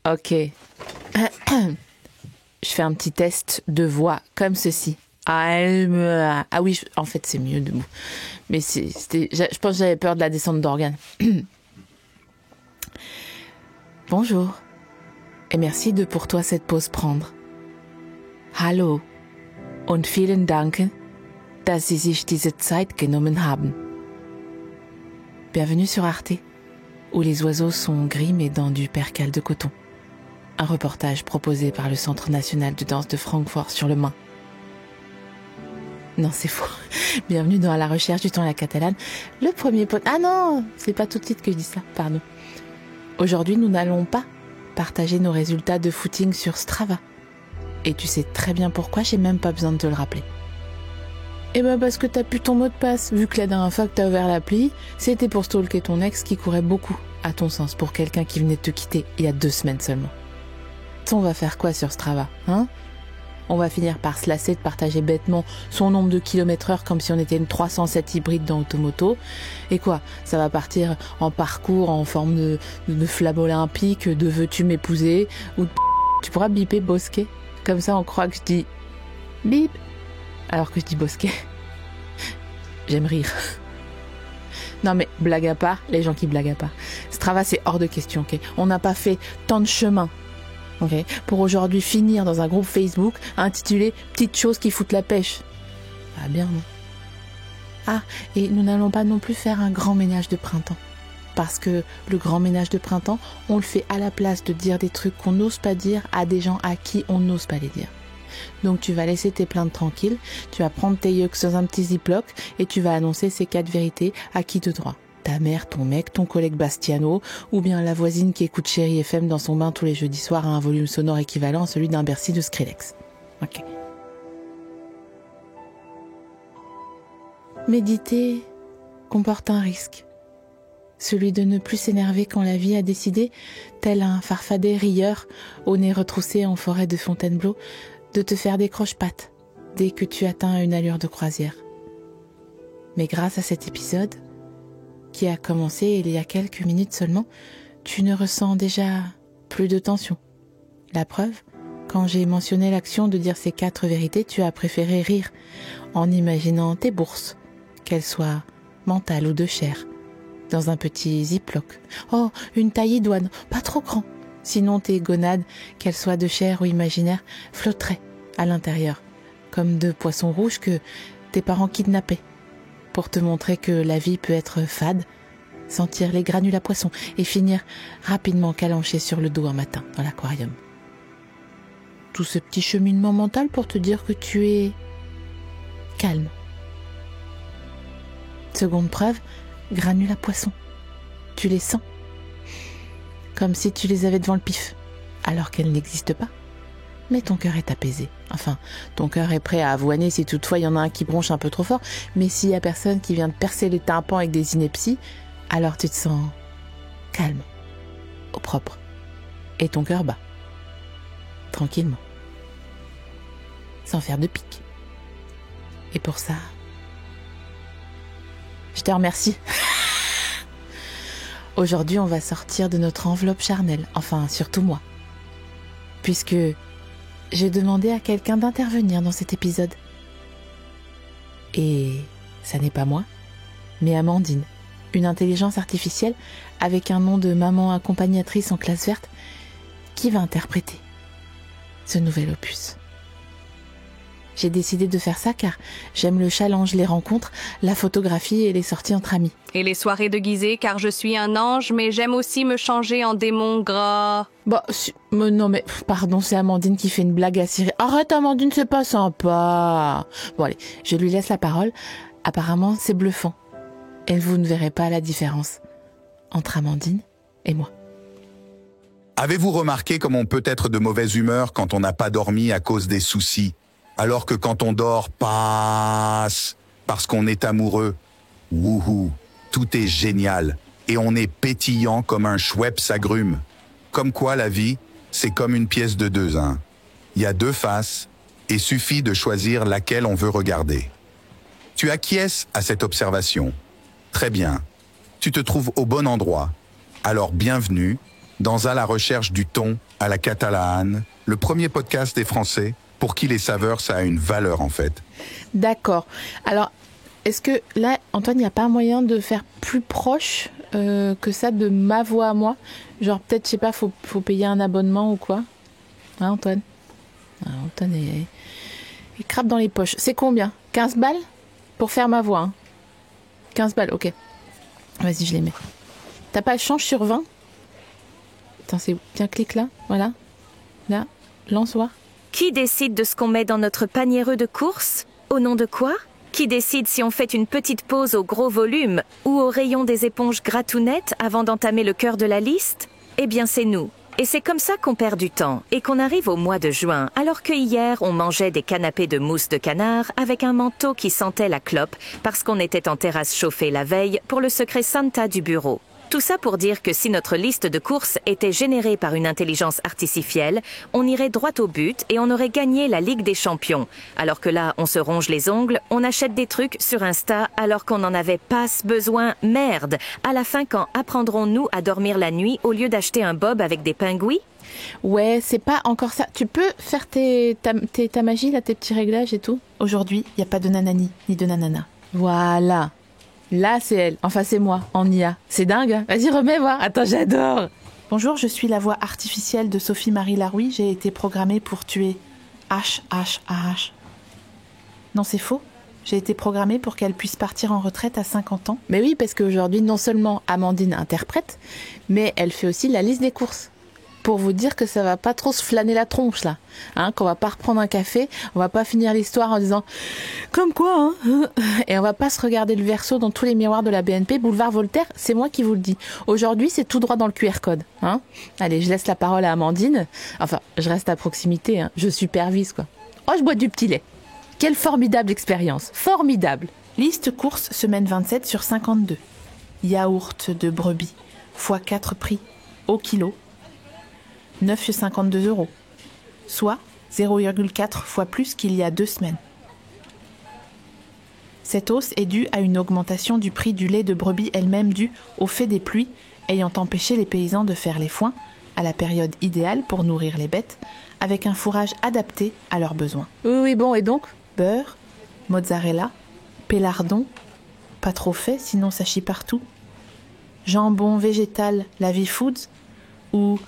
Ok. Je fais un petit test de voix comme ceci. Ah oui, en fait c'est mieux debout. Mais je pense que j'avais peur de la descente d'organes. Bonjour. Et merci de pour toi cette pause prendre. Hallo. Und vielen Dank, dass Sie sich diese Zeit genommen haben. Bienvenue sur Arte, où les oiseaux sont gris mais dans du percale de coton. Un reportage proposé par le Centre national de danse de Francfort sur le Main. Non, c'est faux. Bienvenue dans À la recherche du temps à la catalane. Le premier Ah non, c'est pas tout de suite que je dis ça, pardon. Aujourd'hui, nous n'allons pas partager nos résultats de footing sur Strava. Et tu sais très bien pourquoi, j'ai même pas besoin de te le rappeler. Eh ben parce que t'as plus ton mot de passe, vu que la dernière fois que t'as ouvert l'appli, c'était pour stalker ton ex qui courait beaucoup, à ton sens, pour quelqu'un qui venait de te quitter il y a 2 semaines seulement. On va faire quoi sur Strava, hein ? On va finir par se lasser de partager bêtement son nombre de kilomètres/heure comme si on était une 307 hybride dans Automoto. Et quoi ? Ça va partir en parcours en forme de flamme olympique, de veux-tu m'épouser, ou de... Tu pourras biper Bosquet. Comme ça on croit que je dis bip, alors que je dis Bosquet. J'aime rire. Non mais blague à part, les gens qui blaguent à part. Strava c'est hors de question, ok ? On n'a pas fait tant de chemin. Okay. Pour aujourd'hui finir dans un groupe Facebook intitulé « Petites choses qui foutent la pêche ». Ah bien, non ? Ah, et nous n'allons pas non plus faire un grand ménage de printemps. Parce que le grand ménage de printemps, on le fait à la place de dire des trucs qu'on n'ose pas dire à des gens à qui on n'ose pas les dire. Donc tu vas laisser tes plaintes tranquilles, tu vas prendre tes yucks dans un petit ziploc et tu vas annoncer ces 4 vérités à qui de droit. Ta mère, ton mec, ton collègue Bastiano, ou bien la voisine qui écoute Chéri FM dans son bain tous les jeudis soirs à un volume sonore équivalent à celui d'un Bercy de Skrillex. Ok. Méditer comporte un risque. Celui de ne plus s'énerver quand la vie a décidé, tel un farfadet rieur, au nez retroussé en forêt de Fontainebleau, de te faire des croche-pattes dès que tu atteins une allure de croisière. Mais grâce à cet épisode, qui a commencé il y a quelques minutes seulement, tu ne ressens déjà plus de tension. La preuve, quand j'ai mentionné l'action de dire ces 4 vérités, tu as préféré rire, en imaginant tes bourses, qu'elles soient mentales ou de chair, dans un petit ziploc. Oh, une taille idoine, pas trop grand. Sinon tes gonades, qu'elles soient de chair ou imaginaires, flotteraient à l'intérieur, comme 2 poissons rouges que tes parents kidnappaient, pour te montrer que la vie peut être fade, sentir les granules à poisson et finir rapidement calanché sur le dos un matin dans l'aquarium. Tout ce petit cheminement mental pour te dire que tu es calme. Seconde preuve, granules à poisson. Tu les sens. Comme si tu les avais devant le pif, alors qu'elles n'existent pas. Mais ton cœur est apaisé. Enfin, ton cœur est prêt à avoiner si toutefois il y en a un qui bronche un peu trop fort, mais s'il y a personne qui vient de percer les tympans avec des inepties, alors tu te sens calme, au propre, et ton cœur bat, tranquillement, sans faire de pique. Et pour ça, je te remercie. Aujourd'hui, on va sortir de notre enveloppe charnelle, enfin, surtout moi, puisque j'ai demandé à quelqu'un d'intervenir dans cet épisode. Et ça n'est pas moi, mais Amandine, une intelligence artificielle avec un nom de maman accompagnatrice en classe verte, qui va interpréter ce nouvel opus. J'ai décidé de faire ça car j'aime le challenge, les rencontres, la photographie et les sorties entre amis. Et les soirées déguisées car je suis un ange, mais j'aime aussi me changer en démon gras. Bah, non mais, pardon, c'est Amandine qui fait une blague à Cyril. Arrête Amandine, c'est pas sympa. Bon allez, je lui laisse la parole. Apparemment, c'est bluffant. Et vous ne verrez pas la différence entre Amandine et moi. Avez-vous remarqué comme on peut être de mauvaise humeur quand on n'a pas dormi à cause des soucis, alors que quand on dort, passe, parce qu'on est amoureux, wouhou, tout est génial, et on est pétillant comme un Schweppes agrumes. Comme quoi la vie, c'est comme une pièce de 2 1. Il y a 2 faces, et suffit de choisir laquelle on veut regarder. Tu acquiesces à cette observation. Très bien. Tu te trouves au bon endroit. Alors bienvenue dans À la recherche du thon à la catalane, le premier podcast des Français pour qui les saveurs, ça a une valeur en fait. D'accord. Alors, est-ce que là, Antoine, il n'y a pas un moyen de faire plus proche que ça de ma voix à moi? Genre peut-être, je sais pas, faut payer un abonnement ou quoi? Hein, Antoine? Antoine il crape dans les poches. C'est combien? 15 balles? Pour faire ma voix, hein. 15 balles, ok. Vas-y, je les mets. T'as pas le change sur 20? Attends, c'est... Tiens, clique là, voilà. Là, lance-moi. Qui décide de ce qu'on met dans notre paniéreux de courses? Au nom de quoi? Qui décide si on fait une petite pause au gros volume ou au rayon des éponges gratounettes avant d'entamer le cœur de la liste? Eh bien, c'est nous. Et c'est comme ça qu'on perd du temps et qu'on arrive au mois de juin, alors que hier, on mangeait des canapés de mousse de canard avec un manteau qui sentait la clope parce qu'on était en terrasse chauffée la veille pour le secret Santa du bureau. Tout ça pour dire que si notre liste de courses était générée par une intelligence artificielle, on irait droit au but et on aurait gagné la Ligue des Champions. Alors que là, on se ronge les ongles, on achète des trucs sur Insta alors qu'on n'en avait pas besoin. Merde! À la fin, quand apprendrons-nous à dormir la nuit au lieu d'acheter un bob avec des pingouins? Ouais, c'est pas encore ça. Tu peux faire ta magie, là, tes petits réglages et tout? Aujourd'hui, il n'y a pas de nanani ni de nanana. Voilà. Là, c'est elle. Enfin, c'est moi, en IA. C'est dingue, hein? Vas-y, remets voir. Attends, j'adore. Bonjour, je suis la voix artificielle de Sophie-Marie Larouille. J'ai été programmée pour tuer H. Non, c'est faux. J'ai été programmée pour qu'elle puisse partir en retraite à 50 ans. Mais oui, parce qu'aujourd'hui, non seulement Amandine interprète, mais elle fait aussi la liste des courses. Pour vous dire que ça va pas trop se flâner la tronche, là. Hein, qu'on va pas reprendre un café, on va pas finir l'histoire en disant « Comme quoi, hein ?» Et on va pas se regarder le verso dans tous les miroirs de la BNP. Boulevard Voltaire, c'est moi qui vous le dis. Aujourd'hui, c'est tout droit dans le QR code. Hein. Allez, je laisse la parole à Amandine. Enfin, je reste à proximité, hein. Je supervise, quoi. Oh, je bois du petit lait. Quelle formidable expérience. Formidable. Liste course, semaine 27 sur 52. Yaourt de brebis, x4 prix, au kilo. 9,52 €, soit 0,4 fois plus qu'il y a 2 semaines. Cette hausse est due à une augmentation du prix du lait de brebis elle-même due au fait des pluies ayant empêché les paysans de faire les foins à la période idéale pour nourrir les bêtes, avec un fourrage adapté à leurs besoins. Oui, bon, et donc? Beurre, mozzarella, pélardon, pas trop fait, sinon ça chie partout. Jambon végétal La Vie Foods ou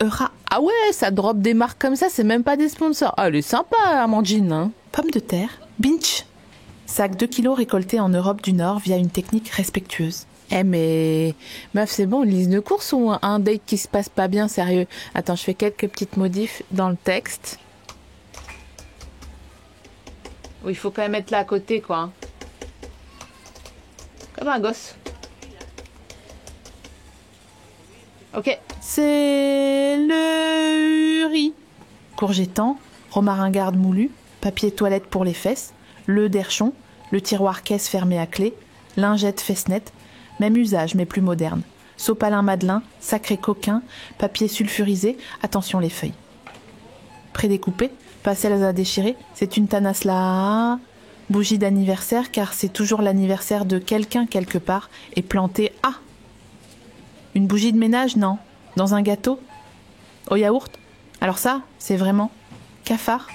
Eura. Ah ouais, ça drop des marques comme ça, c'est même pas des sponsors. Ah, elle est sympa, Amandine. Hein. Pommes de terre, Binch. Sac 2 kilos récolté en Europe du Nord via une technique respectueuse. Eh mais, meuf, c'est bon, une liste de courses ou un date qui se passe pas bien, sérieux? Attends, je fais quelques petites modifs dans le texte. Oui, il faut quand même être là à côté, quoi. Hein. Comme un gosse. Ok. C'est le riz. Courgettant, romarin garde moulu, papier toilette pour les fesses, le d'Herchon, le tiroir caisse fermé à clé, lingette fesnette, même usage mais plus moderne. Sopalin Madelin, sacré coquin, papier sulfurisé, attention les feuilles. Prédécoupé, pas celles à déchirer, c'est une tanasse là. Bougie d'anniversaire car c'est toujours l'anniversaire de quelqu'un quelque part et planté à. Une bougie de ménage, non. Dans un gâteau? Au yaourt? Alors ça, c'est vraiment cafard,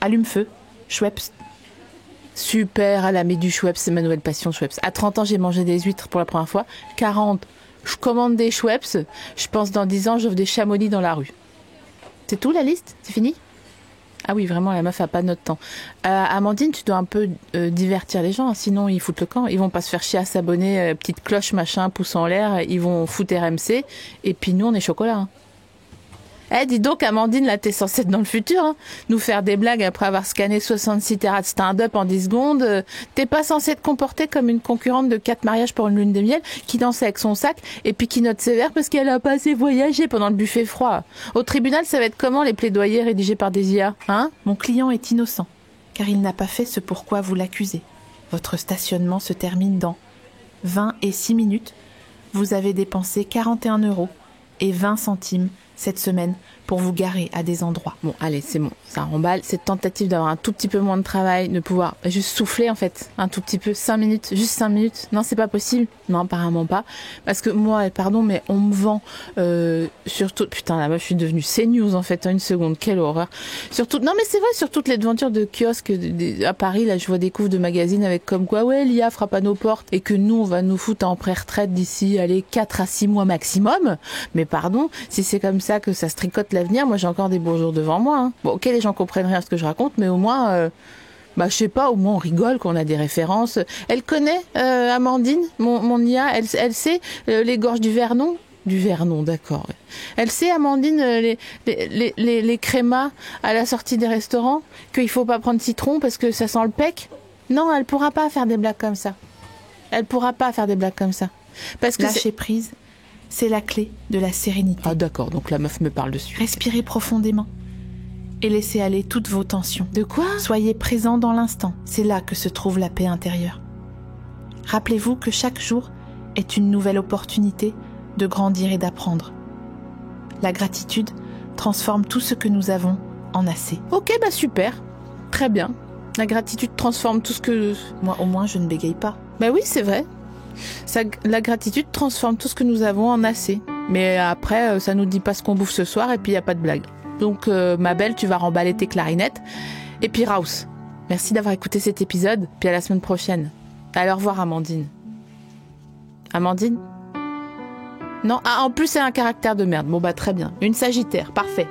allume-feu, Schweppes. Super, à la du Schweppes, c'est ma nouvelle passion, Schweppes. À 30 ans, j'ai mangé des huîtres pour la première fois. 40, je commande des Schweppes. Je pense dans 10 ans, j'offre des chamonix dans la rue. C'est tout la liste? C'est fini? Ah oui, vraiment, la meuf a pas notre temps. Amandine, tu dois un peu divertir les gens, hein, sinon ils foutent le camp. Ils vont pas se faire chier à s'abonner, petite cloche, machin, pouce en l'air, ils vont foutre RMC, et puis nous, on est chocolat. Hein. Eh, dis donc, Amandine, là, t'es censée être dans le futur, hein. Nous faire des blagues après avoir scanné 66 terras de stand-up en 10 secondes. T'es pas censée te comporter comme une concurrente de 4 mariages pour une lune de miel qui danse avec son sac et puis qui note sévère parce qu'elle a pas assez voyagé pendant le buffet froid. Au tribunal, ça va être comment les plaidoyers rédigés par des IA, hein? Mon client est innocent, car il n'a pas fait ce pourquoi vous l'accusez. Votre stationnement se termine dans 20 et 6 minutes. Vous avez dépensé 41 € et 20 centimes cette semaine pour vous garer à des endroits. Bon, allez, c'est bon, ça remballe. Cette tentative d'avoir un tout petit peu moins de travail, de pouvoir juste souffler en fait, un tout petit peu, 5 minutes, juste 5 minutes. Non, c'est pas possible. Non, apparemment pas. Parce que moi, pardon, mais on me vend surtout... Putain, là, moi, je suis devenue CNews en fait, en une seconde. Quelle horreur. Surtout, non mais c'est vrai, sur toutes les devantures de kiosques à Paris, là, je vois des couves de magazines avec comme quoi, ouais, l'IA frappe à nos portes et que nous, on va nous foutre en pré-retraite d'ici, allez, 4 à 6 mois maximum. Mais pardon, si c'est comme ça que ça se tricote l'avenir, moi j'ai encore des beaux jours devant moi. Hein. Bon, ok, les gens comprennent rien à ce que je raconte, mais au moins, je sais pas, au moins on rigole, qu'on a des références. Elle connaît, Amandine, mon IA, elle sait les gorges du Vernon. Du Vernon, d'accord. Elle sait, Amandine, les crémas à la sortie des restaurants, qu'il faut pas prendre citron parce que ça sent le pec. Non, elle pourra pas faire des blagues comme ça. Elle pourra pas faire des blagues comme ça. Parce que lâcher prise, c'est la clé de la sérénité. Ah d'accord, donc la meuf me parle dessus. Respirez profondément et laissez aller toutes vos tensions. De quoi ? Soyez présent dans l'instant. C'est là que se trouve la paix intérieure. Rappelez-vous que chaque jour est une nouvelle opportunité de grandir et d'apprendre. La gratitude transforme tout ce que nous avons en assez. Ok, super. Très bien. La gratitude transforme tout ce que... Moi, au moins, je ne bégaye pas. Oui, c'est vrai. La gratitude transforme tout ce que nous avons en assez. Mais après, ça nous dit pas ce qu'on bouffe ce soir et puis il n'y a pas de blague. Donc, ma belle, tu vas remballer tes clarinettes. Et puis, Raus, merci d'avoir écouté cet épisode. Puis à la semaine prochaine. Allez, au revoir, Amandine. Amandine ? Non, en plus, c'est un caractère de merde. Bon, très bien. Une Sagittaire. Parfait.